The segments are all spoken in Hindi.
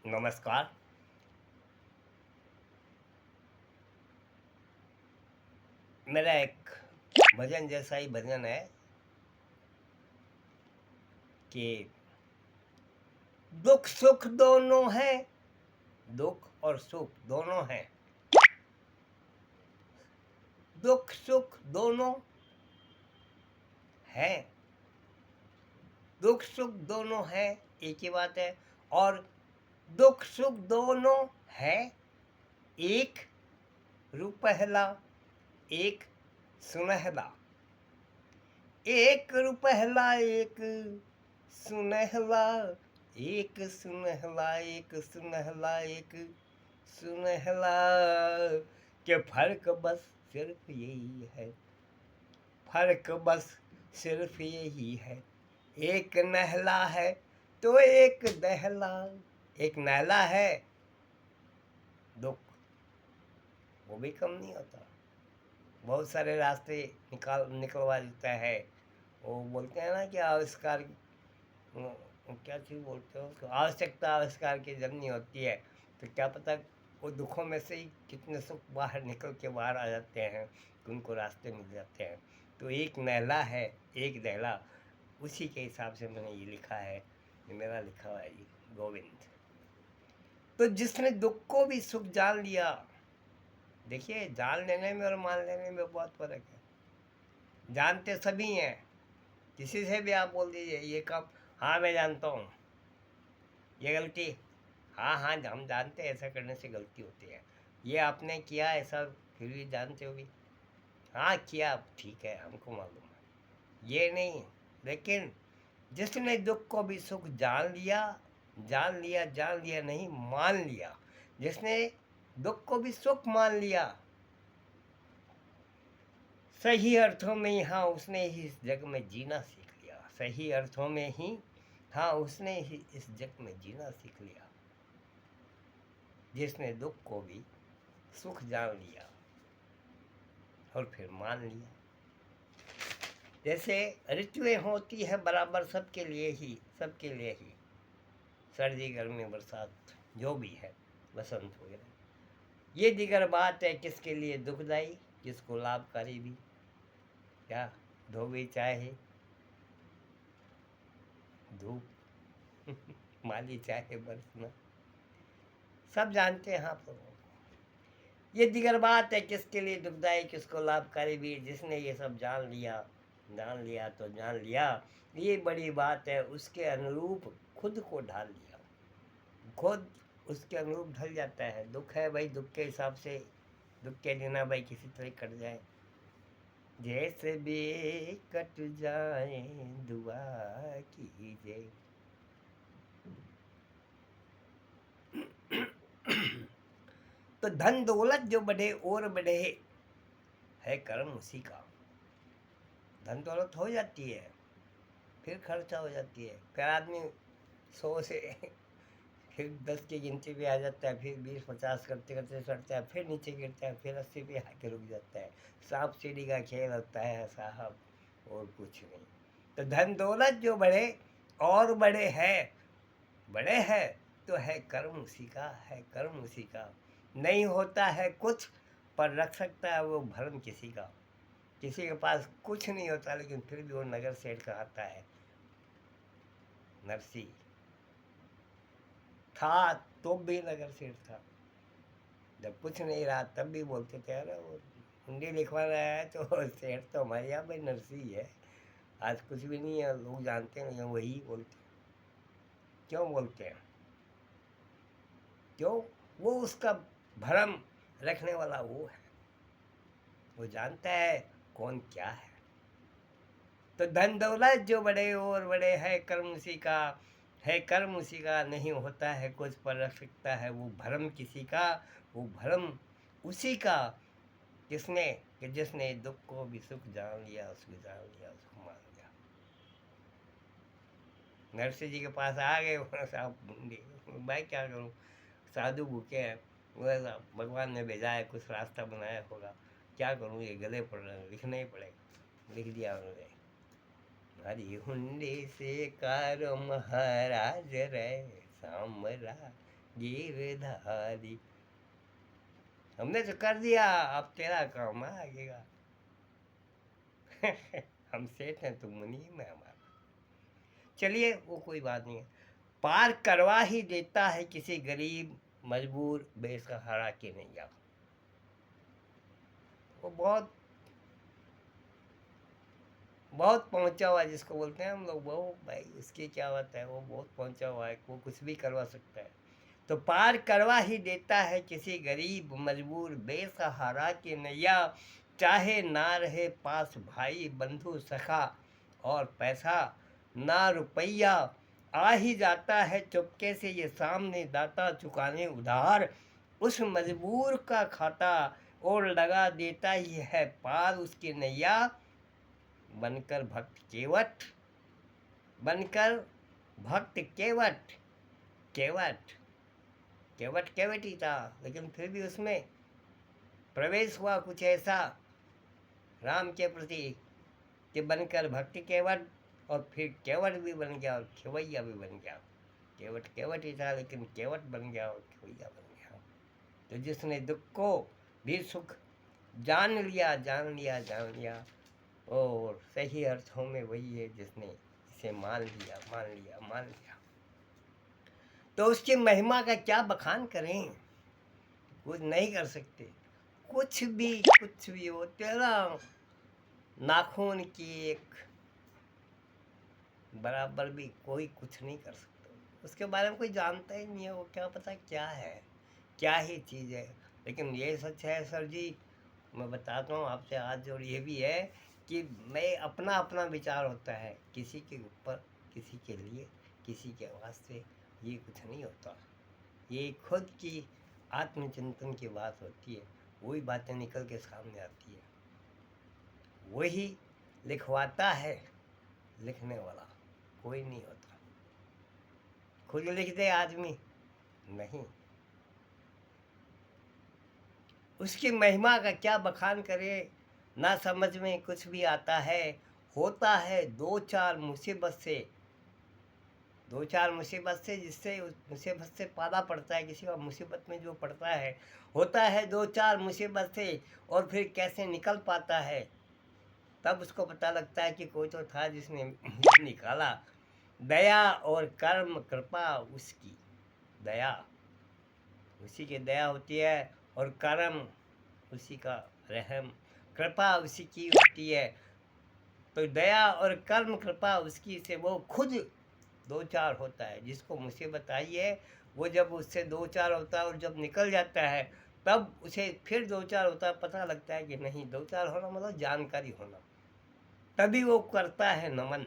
नमस्कार। मेरा एक भजन जैसा ही भजन है कि दुख सुख दोनों हैं, दुख और सुख दोनों हैं, दुख सुख दोनों हैं, दुख सुख दोनों हैं, एक ही बात है। और दुख सुख दोनों है, एक रुपहला एक सुनहला, एक रुपहला एक सुनहला, एक सुनहला एक सुनहला एक सुनहला, के फर्क बस सिर्फ यही है, फर्क बस सिर्फ यही है, एक नहला है तो एक दहला, एक नहला है दुख वो भी कम नहीं होता, बहुत सारे रास्ते निकलवा देता है। वो बोलते हैं ना कि आविष्कार, क्या चीज़ बोलते हो उसको, आवश्यकता आविष्कार की जब नहीं होती है तो क्या पता वो दुखों में से ही कितने सुख बाहर निकल के बाहर आ जाते हैं कि उनको रास्ते मिल जाते हैं। तो एक नहला है एक दहला, उसी के हिसाब से मैंने ये लिखा है, ये मेरा लिखा हुआ है जी, गोविंद। तो जिसने दुख को भी सुख जान लिया, देखिए जान लेने में और मान लेने में बहुत फर्क है। जानते सभी हैं, किसी से भी आप बोल दीजिए ये काम, हाँ मैं जानता हूँ, ये गलती, हाँ हाँ हम जानते हैं ऐसा करने से गलती होती है, ये आपने किया ऐसा फिर भी जानते हो भी, हाँ किया ठीक है हमको मालूम है, ये नहीं। लेकिन जिसने दुख को भी सुख जान लिया, जान लिया जान लिया नहीं मान लिया, जिसने दुख को भी सुख मान लिया, सही अर्थों में ही हाँ उसने ही इस जग में जीना सीख लिया, सही अर्थों में ही हाँ उसने ही इस जग में जीना सीख लिया, जिसने दुख को भी सुख जान लिया और फिर मान लिया। जैसे ऋतुएं होती है बराबर सबके लिए ही, सबके लिए ही, सर्दी गर्मी बरसात जो भी है, बसंत वगैरह, ये दिगर बात है किसके लिए दुखदाई किसको लाभकारी भी, क्या धोबी चाहे धूप माली चाहे बरसना, सब जानते हैं आप लोगों को। ये दिगर बात है किसके लिए दुखदाई किसको लाभकारी भी, जिसने ये सब जान लिया, जान लिया तो जान लिया, ये बड़ी बात है, उसके अनुरूप खुद को ढाल लिया, खुद उसके अनुरूप ढल जाता है। दुख है भाई, दुख के हिसाब से, दुख के दिन भाई किसी तरह कट जाए, जैसे भी कट जाए दुआ कीजिए। तो धन दौलत जो बढ़े और बढ़े है कर्म उसी का, धन दौलत हो जाती है फिर खर्चा हो जाती है, फिर आदमी 100 से फिर 10 की गिनती पे आ जाता है, फिर 20 50 करते करते चढ़ता है, फिर नीचे गिरता है, फिर 80 पे आके रुक जाता है। सांप सीढ़ी का खेल होता है साहब, और कुछ नहीं। तो धन दौलत जो बढ़े और बड़े है तो है कर्म उसी का, है कर्म उसी का। नहीं होता है कुछ पर रख सकता है वो भरम किसी का, किसी के पास कुछ नहीं होता लेकिन फिर भी वो नगर सेठ कहता है, नरसी था तो भी नगर सेठ था, जब कुछ नहीं रहा तब भी बोलते थे अरे वो हुंडी लिखवाना है तो सेठ तो हमारे यहाँ भाई नरसी है, आज कुछ भी नहीं है, लोग जानते हैं वही बोलते हैं। क्यों बोलते हैं, क्यों, वो उसका भरम रखने वाला वो है, वो जानता है कौन क्या है। तो धन दौलत जो बड़े और बड़े है कर्म उसी का, है कर्म उसी का, नहीं होता है कुछ पर रख सकता है वो भरम किसी का, वो भरम उसी का, किसने कि जिसने दुख को भी सुख जान लिया, उसको जान लिया, उसको मान लिया। नरसिंह जी के पास आ गए, साहब मैं क्या करूँ, साधु भूखे हैं, वह भगवान ने भेजा है, कुछ रास्ता बनाया होगा, क्या करूँ, ये गले पड़ रहे हैं, लिखना ही पड़ेगा। लिख दिया उन्होंने, हरी हुंडी से कार महाराज रे सामरा गिरधारी। हमने तो कर दिया, अब तेरा काम आएगा। हम सेठ हैं, तुम मुनीम है हमारा। चलिए वो कोई बात नहीं है। पार करवा ही देता है किसी गरीब मजबूर बेसहारा की नैया। वो बहुत बहुत पहुंचा हुआ है, जिसको बोलते हैं हम लोग, वो भाई उसकी क्या बात है, वो बहुत पहुंचा हुआ है, वो कुछ भी करवा सकता है। तो पार करवा ही देता है किसी गरीब मजबूर बेसहारा की नैया। चाहे ना रहे पास भाई बंधु सखा और पैसा ना रुपया, आ ही जाता है चुपके से ये सामने दाता चुकाने उधार। उस मजबूर का खाता और लगा देता ही है पार उसकी नैया। बनकर भक्त केवट, बनकर भक्त केवट, केवट केवट केवट ही था, लेकिन फिर भी उसमें प्रवेश हुआ कुछ ऐसा राम के प्रति कि बनकर भक्ति केवट, और फिर केवट भी बन गया और खेवैया भी बन गया। केवट केवट ही था, लेकिन केवट बन गया और खेवैया बन गया। तो जिसने दुख को भी सुख जान लिया, जान लिया, जान लिया, और सही अर्थों में वही है जिसने इसे मान लिया, मान लिया, मान लिया। तो उसकी महिमा का क्या बखान करें, कुछ नहीं कर सकते। कुछ भी हो, तेरा नाखून की एक बराबर भी कोई कुछ नहीं कर सकता। उसके बारे में कोई जानता ही नहीं है, वो क्या पता क्या है, क्या ही चीज़ है। लेकिन ये सच है सर जी, मैं बताता हूँ आपसे हाथ जोड़, ये भी है कि मैं अपना अपना विचार होता है, किसी के ऊपर, किसी के लिए, किसी के वास्ते ये कुछ नहीं होता। ये खुद की आत्मचिंतन की बात होती है, वही बातें निकल के सामने आती है, वही लिखवाता है। लिखने वाला कोई नहीं होता। खुद लिख दे आदमी नहीं। उसकी महिमा का क्या बखान करे, ना समझ में कुछ भी आता है। होता है दो चार मुसीबत से, दो चार मुसीबत से, जिससे उस मुसीबत से पाला पड़ता है, किसी का मुसीबत में जो पड़ता है, होता है दो चार मुसीबत से, और फिर कैसे निकल पाता है। तब उसको पता लगता है कि कोई तो था जिसने मुझे निकाला। दया और कर्म कृपा उसकी, दया उसी की दया होती है, और कर्म उसी का रहम, कृपा उसी की होती है। तो दया और कर्म कृपा उसकी से वो खुद दो चार होता है। जिसको मुसीबत आई है, वो जब उससे दो चार होता है और जब निकल जाता है, तब उसे फिर दो चार होता है, पता लगता है कि नहीं, दो चार होना मतलब जानकारी होना। तभी वो करता है नमन।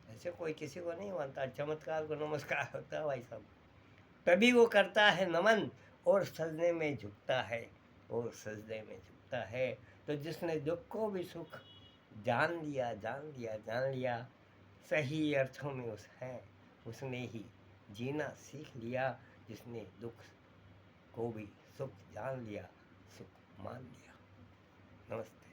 ऐसे कोई किसी को नहीं मानता, चमत्कार को नमस्कार होता है भाई साहब। तभी वो करता है नमन, और सजने में झुकता है, और सजदे में झुकता है। तो जिसने दुख को भी सुख जान लिया, जान लिया, जान लिया, सही अर्थों में उस है, उसने ही जीना सीख लिया। जिसने दुख को भी सुख जान लिया, सुख मान लिया। नमस्ते।